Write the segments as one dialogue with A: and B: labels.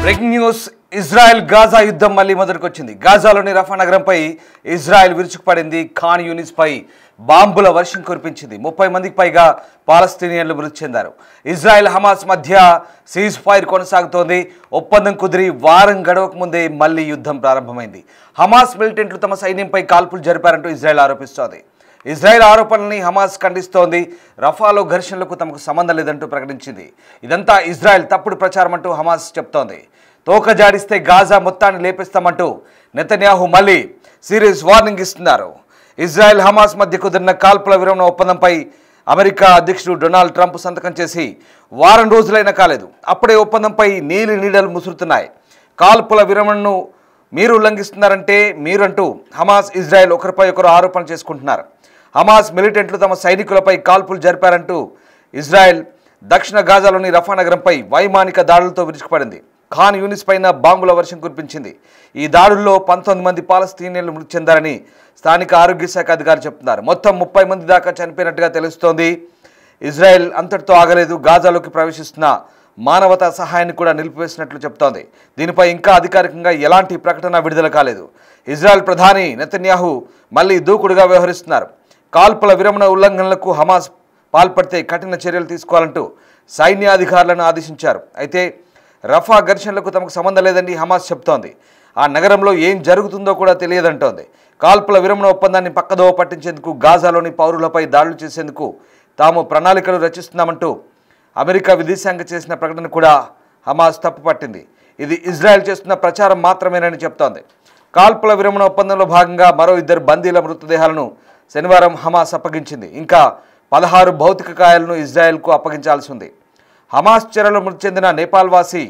A: Breaking news Israel Gaza యుద్ధం మళ్ళీ మొదలుకొచ్చింది. గాజాలోని రఫా నగరంపై Israel విరుచుకుపడింది. Khan Younis పై బాంబుల వర్షం కురిపించింది. 30 మందికి పైగా పాలస్తీనియన్లు మృతి చెందారు. ఇజ్రాయెల్ హమాస్ మధ్య సీజ్ ఫైర్ కొనసాగుతోంది. ఒప్పందం కుదిరి వారం గడవక ముందే మళ్ళీ యుద్ధం ప్రారంభమైంది. హమాస్ మిలిటెంట్లు తమ సైన్యంపై కాల్పులు జరిపారంటూ ఇజ్రాయెల్ ఆరోపిస్తోంది. ఇజ్రాయెల్ ఆరోపణల్ని హమాస్ ఖండిస్తోంది. రఫాలో ఘర్షణలకు తమకు సంబంధం లేదంటూ ప్రకటించింది. ఇదంతా ఇజ్రాయెల్ తప్పుడు ప్రచారం అంటూ హమాస్ చెప్తోంది. తోక జాడిస్తే గాజా మొత్తాన్ని లేపిస్తామంటూ నెతన్యాహు మళ్ళీ సీరియస్ వార్నింగ్ ఇస్తున్నారు. ఇజ్రాయెల్ హమాస్ మధ్య కుదిరిన కాల్పుల విరమణ ఒప్పందంపై అమెరికా అధ్యక్షుడు డొనాల్డ్ ట్రంప్ సంతకం చేసి వారం రోజులైనా కాలేదు. అప్పుడే ఒప్పందంపై నీడలు ముసురుతున్నాయి. కాల్పుల విరమణను మీరు ఉల్లంఘిస్తున్నారంటే మీరంటూ హమాస్ ఇజ్రాయెల్ ఒకరిపై ఒకరు ఆరోపణ చేసుకుంటున్నారు. హమాస్ మిలిటెంట్లు తమ సైనికులపై కాల్పులు జరిపారంటూ ఇజ్రాయెల్ దక్షిణ గాజాలోని రఫా నగరంపై వైమానిక దాడులతో విరుచుకుపడింది. ఖాన్ యూనిస్ పైన బాంబుల వర్షం కురిపించింది. ఈ దాడుల్లో 19 మంది పాలస్తీనియన్లు మృతి చెందారని స్థానిక ఆరోగ్య శాఖ అధికారులు చెప్తున్నారు. మొత్తం 30 మంది దాకా చనిపోయినట్టుగా తెలుస్తోంది. ఇజ్రాయెల్ అంతటితో ఆగలేదు. గాజాలోకి ప్రవేశిస్తున్న మానవతా సహాయాన్ని కూడా నిలిపివేసినట్లు చెప్తోంది. దీనిపై ఇంకా అధికారికంగా ఎలాంటి ప్రకటన విడుదల కాలేదు. ఇజ్రాయెల్ ప్రధాని నెతన్యాహు మళ్ళీ దూకుడుగా వ్యవహరిస్తున్నారు. కాల్పుల విరమణ ఉల్లంఘనలకు హమాస్ పాల్పడితే కఠిన చర్యలు తీసుకోవాలంటూ సైన్యాధికారులను ఆదేశించారు. అయితే రఫా ఘర్షణలకు తమకు సంబంధం లేదని హమాస్ చెప్తోంది. ఆ నగరంలో ఏం జరుగుతుందో కూడా తెలియదంటోంది. కాల్పుల విరమణ ఒప్పందాన్ని పక్కదోవ పట్టించేందుకు గాజాలోని పౌరులపై దాడులు చేసేందుకు తాము ప్రణాళికలు రచిస్తున్నామంటూ అమెరికా విదేశాంగ చేసిన ప్రకటన కూడా హమాస్ తప్పుపట్టింది. ఇది ఇజ్రాయెల్ చేస్తున్న ప్రచారం మాత్రమేనని చెప్తోంది. కాల్పుల విరమణ ఒప్పందంలో భాగంగా మరో 2 బందీల మృతదేహాలను శనివారం హమాస్ అప్పగించింది. ఇంకా 16 భౌతిక కాయాలను ఇజ్రాయెల్కు అప్పగించాల్సి ఉంది. హమాస్ చర్యలో మృతి చెందిన నేపాల్ వాసి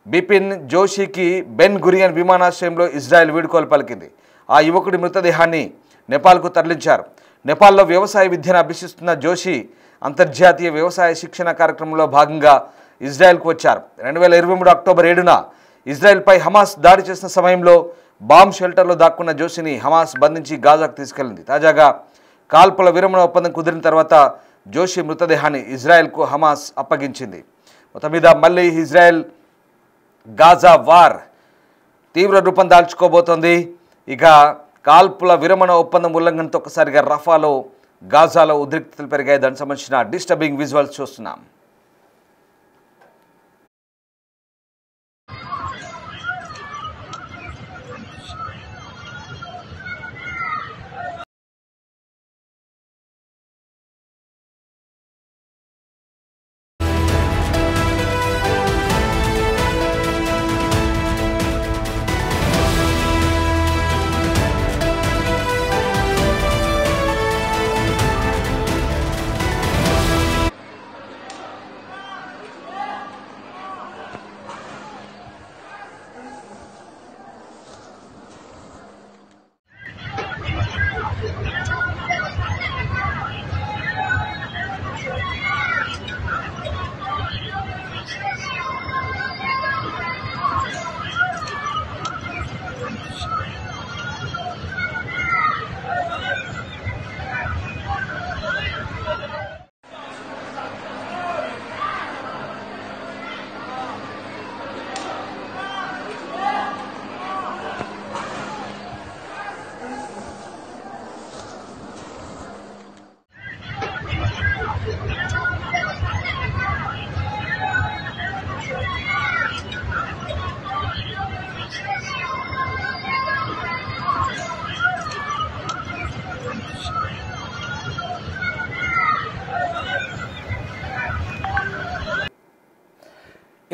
A: బిపిన్ జోషికి బెన్ గురియన్ విమానాశ్రయంలో ఇజ్రాయెల్ వీడ్కోలు పలికింది. ఆ యువకుడి మృతదేహాన్ని నేపాల్కు తరలించారు. నేపాల్లో వ్యవసాయ విద్యను అభ్యసిస్తున్న జోషి అంతర్జాతీయ వ్యవసాయ శిక్షణ కార్యక్రమంలో భాగంగా ఇజ్రాయెల్కు వచ్చారు. 2023 అక్టోబర్ 7న ఇజ్రాయెల్పై హమాస్ దాడి చేసిన సమయంలో బాంబ్ షెల్టర్లో దాక్కున్న జోషిని హమాస్ బంధించి గాజాకు తీసుకెళ్లింది. తాజాగా కాల్పుల విరమణ ఒప్పందం కుదిరిన తర్వాత జోషి మృతదేహాన్ని ఇజ్రాయెల్కు హమాస్ అప్పగించింది. మొత్తం మీద మళ్ళీ ఇజ్రాయెల్ గాజా వార్ తీవ్ర రూపం దాల్చుకోబోతోంది. ఇక కాల్పుల విరమణ ఒప్పందం ఉల్లంఘనతో ఒక్కసారిగా రఫాలో గాజాలో ఉద్రిక్తతలు పెరిగాయి. దానికి సంబంధించిన డిస్టర్బింగ్ విజువల్స్ చూస్తున్నాం.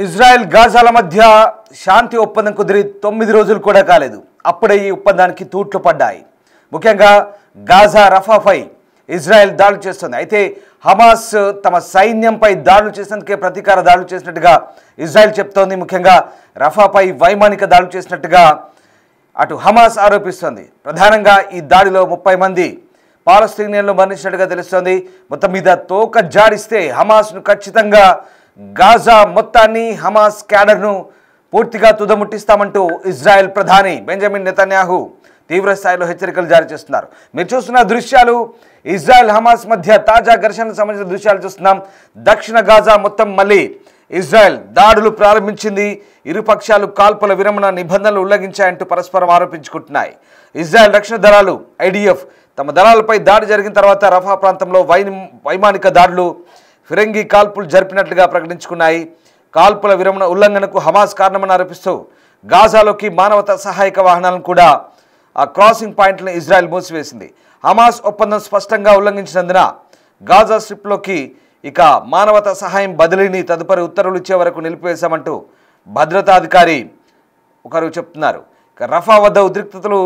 A: ఇజ్రాయెల్ గాజాల మధ్య శాంతి ఒప్పందం కుదిరి 9 రోజులు కూడా కాలేదు. అప్పుడే ఈ ఒప్పందానికి తూట్లు పడ్డాయి. ముఖ్యంగా గాజా రఫాపై ఇజ్రాయెల్ దాడులు చేస్తుంది. అయితే హమాస్ తమ సైన్యంపై దాడులు చేసినందుకే ప్రతీకార దాడులు చేసినట్టుగా ఇజ్రాయెల్ చెప్తోంది. ముఖ్యంగా రఫాపై వైమానిక దాడులు చేసినట్టుగా అటు హమాస్ ఆరోపిస్తోంది. ప్రధానంగా ఈ దాడిలో 30 మంది పాలస్తీనియన్లు మరణించినట్టుగా తెలుస్తోంది. మొత్తం మీద తోక జాడిస్తే హమాస్ను ఖచ్చితంగా గాజా మొత్తాన్ని హమాస్ క్యాడర్ను పూర్తిగా తుదముట్టిస్తామంటూ ఇజ్రాయెల్ ప్రధాని బెంజమిన్ నెతన్యాహు తీవ్ర స్థాయిలో హెచ్చరికలు జారీ చేస్తున్నారు. మీరు చూస్తున్న దృశ్యాలు ఇజ్రాయెల్ హమాస్ మధ్య తాజా ఘర్షణకు సంబంధించిన దృశ్యాలు చూస్తున్నాం. దక్షిణ గాజా మొత్తం మళ్ళీ ఇజ్రాయెల్ దాడులు ప్రారంభించింది. ఇరుపక్షాలు కాల్పుల విరమణ నిబంధనలు ఉల్లంఘించాయంటూ పరస్పరం ఆరోపించుకుంటున్నాయి. ఇజ్రాయెల్ రక్షణ దళాలు ఐడిఎఫ్ తమ దళాలపై దాడి జరిగిన తర్వాత రఫా ప్రాంతంలో వైమానిక దాడులు, ఫిరంగి కాల్పులు జరిపినట్లుగా ప్రకటించుకున్నాయి. కాల్పుల విరమణ ఉల్లంఘనకు హమాస్ కారణమని ఆరోపిస్తూ గాజాలోకి మానవతా సహాయక వాహనాలను కూడా ఆ క్రాసింగ్ పాయింట్లను ఇజ్రాయెల్ మూసివేసింది. హమాస్ ఒప్పందం స్పష్టంగా ఉల్లంఘించినందున గాజా స్ట్రిప్లోకి ఇక మానవతా సహాయం బదిలీని తదుపరి ఉత్తర్వులు ఇచ్చే వరకు నిలిపివేశామంటూ భద్రతాధికారి ఒకరు చెప్తున్నారు. ఇక రఫా వద్ద ఉద్రిక్తతలు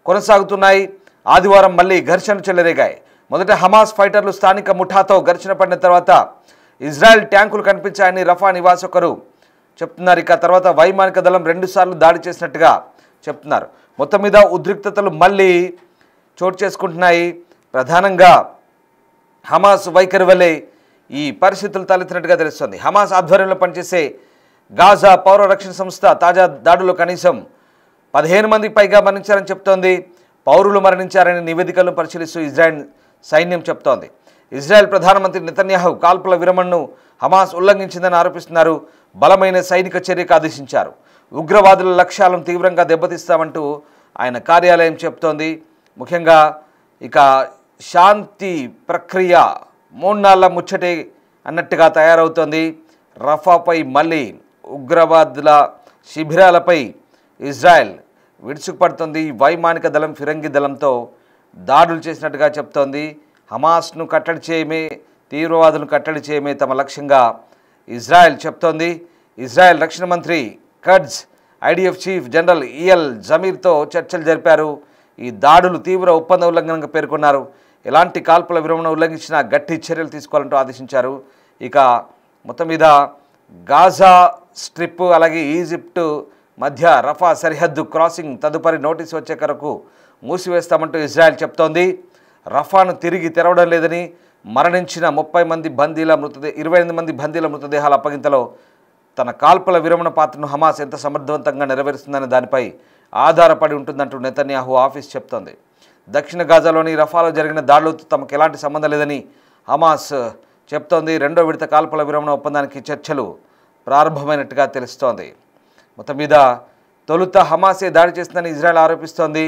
A: కొనసాగుతున్నాయి. ఆదివారం మళ్ళీ ఘర్షణలు చెలరేగాయి. మొదట హమాస్ ఫైటర్లు స్థానిక ముఠాతో ఘర్షణ పడిన తర్వాత ఇజ్రాయెల్ ట్యాంకులు కనిపించాయని రఫా నివాసి ఒకరు చెప్తున్నారు. ఇక తర్వాత వైమానిక దళం 2 సార్లు దాడి చేసినట్టుగా చెప్తున్నారు. మొత్తం మీద ఉద్రిక్తతలు మళ్ళీ చోటు చేసుకుంటున్నాయి. ప్రధానంగా హమాస్ వైఖరి వల్లే ఈ పరిస్థితులు తలెత్తినట్టుగా తెలుస్తోంది. హమాస్ ఆధ్వర్యంలో పనిచేసే గాజా పౌర రక్షణ సంస్థ తాజా దాడుల్లో కనీసం 15 మందికి పైగా మరణించారని చెప్తోంది. పౌరులు మరణించారని నివేదికలను పరిశీలిస్తూ ఇజ్రాయెల్ సైన్యం చెప్తోంది. ఇజ్రాయెల్ ప్రధానమంత్రి నెతన్యాహు కాల్పుల విరమణను హమాస్ ఉల్లంఘించిందని ఆరోపిస్తున్నారు. బలమైన సైనిక చర్యకు ఆదేశించారు. ఉగ్రవాదుల లక్ష్యాలను తీవ్రంగా దెబ్బతీస్తామంటూ ఆయన కార్యాలయం చెప్తోంది. ముఖ్యంగా ఇక శాంతి ప్రక్రియ 3 నాళ్ల ముచ్చటే అన్నట్టుగా తయారవుతోంది. రఫాపై మళ్ళీ ఉగ్రవాదుల శిబిరాలపై ఇజ్రాయెల్ విరుచుకుపడుతుంది. వైమానిక దళం, ఫిరంగి దళంతో దాడులు చేసినట్టుగా చెప్తోంది. హమాస్ను కట్టడి చేయమే, తీవ్రవాదులను కట్టడి చేయమే తమ లక్ష్యంగా ఇజ్రాయెల్ చెప్తోంది. ఇజ్రాయెల్ రక్షణ మంత్రి కడ్జ్ ఐడిఎఫ్ చీఫ్ జనరల్ ఈఎల్ జమీర్తో చర్చలు జరిపారు. ఈ దాడులు తీవ్ర ఒప్పంద ఉల్లంఘనగా పేర్కొన్నారు. ఎలాంటి కాల్పుల విరమణ ఉల్లంఘించినా గట్టి చర్యలు తీసుకోవాలంటూ ఆదేశించారు. ఇక మొత్తం మీద గాజా స్ట్రిప్ అలాగే ఈజిప్టు మధ్య రఫా సరిహద్దు క్రాసింగ్ తదుపరి నోటీసు వచ్చే వరకు మూసివేస్తామంటూ ఇజ్రాయెల్ చెప్తోంది. రఫాను తిరిగి తెరవడం లేదని, మరణించిన 28 మంది బందీల మృతదేహాల అప్పగింతలో తన కాల్పుల విరమణ పాత్రను హమాస్ ఎంత సమర్థవంతంగా నెరవేరుస్తుందనే దానిపై ఆధారపడి ఉంటుందంటూ నెతన్యాహు ఆఫీస్ చెప్తోంది. దక్షిణ గాజాలోని రఫాలో జరిగిన దాడులతో తమకు ఎలాంటి సంబంధం లేదని హమాస్ చెప్తోంది. 2వ విడత కాల్పుల విరమణ ఒప్పందానికి చర్చలు ప్రారంభమైనట్టుగా తెలుస్తోంది. మొత్తం మీద తొలుత హమాసే దాడి చేసిందని ఇజ్రాయెల్ ఆరోపిస్తోంది.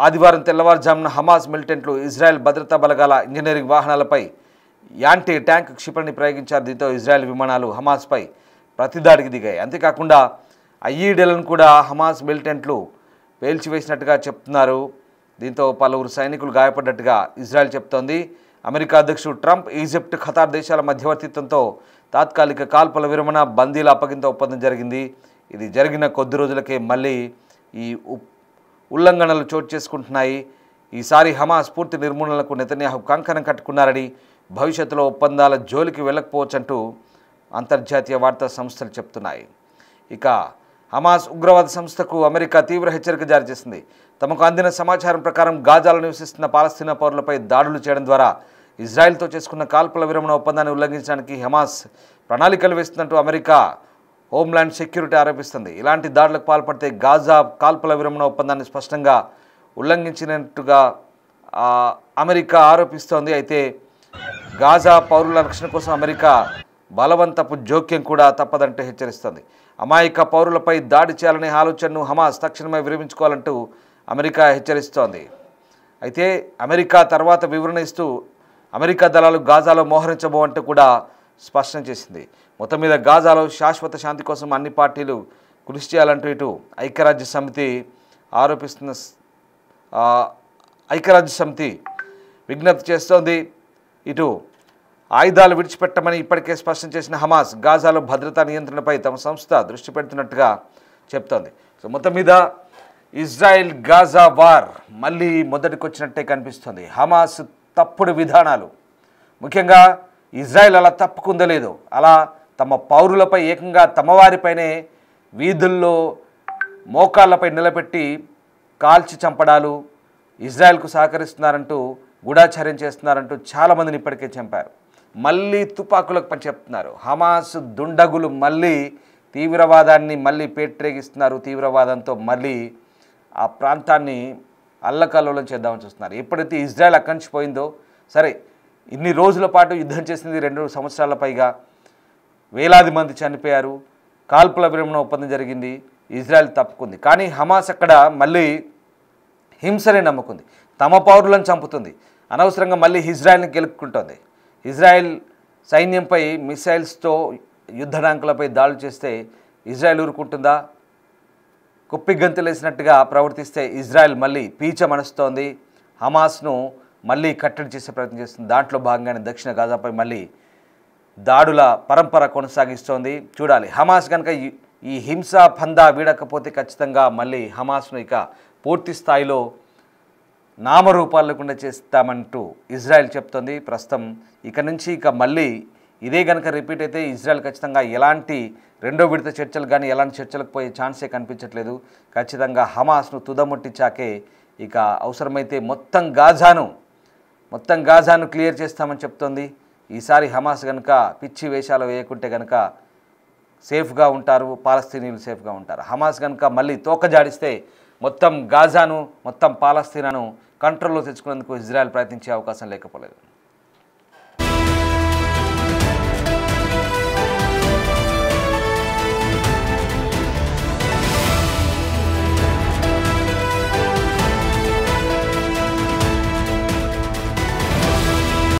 A: ఆదివారం తెల్లవారుజామున హమాస్ మిలిటెంట్లు ఇజ్రాయెల్ భద్రతా బలగాల ఇంజనీరింగ్ వాహనాలపై యాంటీ ట్యాంక్ క్షిపణిని ప్రయోగించారు. దీంతో ఇజ్రాయెల్ విమానాలు హమాస్పై ప్రతిదాడికి దిగాయి. అంతేకాకుండా ఐఈడీలను కూడా హమాస్ మిలిటెంట్లు పేల్చివేసినట్టుగా చెప్తున్నారు. దీంతో పలువురు సైనికులు గాయపడ్డట్టుగా ఇజ్రాయెల్ చెప్తోంది. అమెరికా అధ్యక్షుడు ట్రంప్, ఈజిప్ట్, ఖతార్ దేశాల మధ్యవర్తిత్వంతో తాత్కాలిక కాల్పుల విరమణ, బందీల అప్పగింత ఒప్పందం జరిగింది. ఇది జరిగిన కొద్ది రోజులకే మళ్ళీ ఈ ఉల్లంఘనలు చోటు చేసుకుంటున్నాయి. ఈసారి హమాస్ పూర్తి నిర్మూలనకు నెతన్యాహు కంకణం కట్టుకున్నారని, భవిష్యత్తులో ఒప్పందాల జోలికి వెళ్ళకపోవచ్చంటూ అంతర్జాతీయ వార్తా సంస్థలు చెప్తున్నాయి. ఇక హమాస్ ఉగ్రవాద సంస్థకు అమెరికా తీవ్ర హెచ్చరిక జారీ చేసింది. తమకు అందిన సమాచారం ప్రకారం గాజాలో నివసిస్తున్న పాలస్తీనా పౌరులపై దాడులు చేయడం ద్వారా ఇజ్రాయెల్తో చేసుకున్న కాల్పుల విరమణ ఒప్పందాన్ని ఉల్లంఘించడానికి హమాస్ ప్రణాళికలు వేస్తున్నట్టు అమెరికా హోమ్లాండ్ సెక్యూరిటీ ఆరోపిస్తుంది. ఇలాంటి దాడులకు పాల్పడితే గాజా కాల్పుల విరమణ ఒప్పందాన్ని స్పష్టంగా ఉల్లంఘించినట్టుగా అమెరికా ఆరోపిస్తోంది. అయితే గాజా పౌరుల రక్షణ కోసం అమెరికా బలవంతపు జోక్యం కూడా తప్పదంటూ హెచ్చరిస్తోంది. అమాయక పౌరులపై దాడి చేయాలనే ఆలోచనను హమాస్ తక్షణమే విరమించుకోవాలంటూ అమెరికా హెచ్చరిస్తోంది. అయితే అమెరికా తర్వాత వివరణ ఇస్తూ అమెరికా దళాలు గాజాలో మోహరించబోవంటూ కూడా స్పష్టం చేసింది. మొత్తం మీద గాజాలో శాశ్వత శాంతి కోసం అన్ని పార్టీలు కృషి చేయాలంటూ ఇటు ఐక్యరాజ్య సమితి ఆరోపిస్తున్న ఐక్యరాజ్య సమితి విజ్ఞప్తి చేస్తోంది. ఇటు ఆయుధాలు విడిచిపెట్టమని ఇప్పటికే స్పష్టం చేసిన హమాస్ గాజాలో భద్రతా నియంత్రణపై తమ సంస్థ దృష్టి పెడుతున్నట్టుగా చెప్తోంది. సో మొత్తం మీద ఇజ్రాయెల్ గాజా వార్ మళ్ళీ మొదటికొచ్చినట్టే కనిపిస్తుంది. హమాస్ తప్పుడు విధానాలు, ముఖ్యంగా ఇజ్రాయెల్ అలా తప్పుకుందో లేదో, అలా తమ పౌరులపై ఏకంగా తమ వారిపైనే వీధుల్లో మోకాళ్ళపై నిలబెట్టి కాల్చి చంపడాలు, ఇజ్రాయెల్కు సహకరిస్తున్నారంటూ గూఢాచార్యం చేస్తున్నారంటూ చాలామందిని ఇప్పటికే చంపారు. మళ్ళీ తుపాకులకు పని చెప్తున్నారు. హమాస్ దుండగులు మళ్ళీ తీవ్రవాదాన్ని మళ్ళీ పేట్రేగిస్తున్నారు. తీవ్రవాదంతో మళ్ళీ ఆ ప్రాంతాన్ని అల్లకల్లోలం చేద్దామని చూస్తున్నారు. ఎప్పుడైతే ఇజ్రాయెల్ అక్కడి పోయిందో, సరే ఇన్ని రోజుల పాటు యుద్ధం చేసింది 2 సంవత్సరాల పైగా, వేలాది మంది చనిపోయారు, కాల్పుల విరమణ ఒప్పందం జరిగింది, ఇజ్రాయెల్ తప్పుకుంది. కానీ హమాస్ అక్కడ మళ్ళీ హింసనే నమ్ముకుంది, తమ పౌరులను చంపుతుంది, అనవసరంగా మళ్ళీ ఇజ్రాయెల్ని గెలుపుకుంటోంది. ఇజ్రాయెల్ సైన్యంపై మిసైల్స్తో యుద్ధ ట్యాంకులపై దాడులు చేస్తే ఇజ్రాయెల్ ఊరుకుంటుందా? కుప్పిగంతులేసినట్టుగా ప్రవర్తిస్తే ఇజ్రాయెల్ మళ్ళీ పీచ మనస్తోంది, హమాస్ను మళ్ళీ కట్టడి చేసే ప్రయత్నం చేస్తుంది. దాంట్లో భాగంగానే దక్షిణ గాజాపై మళ్ళీ దాడుల పరంపర కొనసాగిస్తోంది. చూడాలి, హమాస్ కనుక ఈ హింసా పందా వీడకపోతే ఖచ్చితంగా మళ్ళీ హమాస్ను ఇక పూర్తి స్థాయిలో నామరూపాలు లేకుండా చేస్తామంటూ ఇజ్రాయెల్ చెప్తోంది. ప్రస్తుతం ఇక నుంచి ఇక మళ్ళీ ఇదే కనుక రిపీట్ అయితే ఇజ్రాయెల్ ఖచ్చితంగా ఎలాంటి రెండో విడత చర్చలు కానీ ఎలాంటి చర్చలకు పోయే ఛాన్సే కనిపించట్లేదు. ఖచ్చితంగా హమాస్ను తుదముట్టించాకే ఇక అవసరమైతే మొత్తం గాజాను క్లియర్ చేస్తామని చెప్తోంది. ఈసారి హమాస్ కనుక పిచ్చి వేషాలు వేయకుంటే కనుక సేఫ్గా ఉంటారు, పాలస్తీనీయులు సేఫ్గా ఉంటారు. హమాస్ కనుక మళ్ళీ తోక జాడిస్తే మొత్తం గాజాను మొత్తం పాలస్తీనాను కంట్రోల్లో తెచ్చుకునేందుకు ఇజ్రాయెల్ ప్రయత్నించే అవకాశం లేకపోలేదు.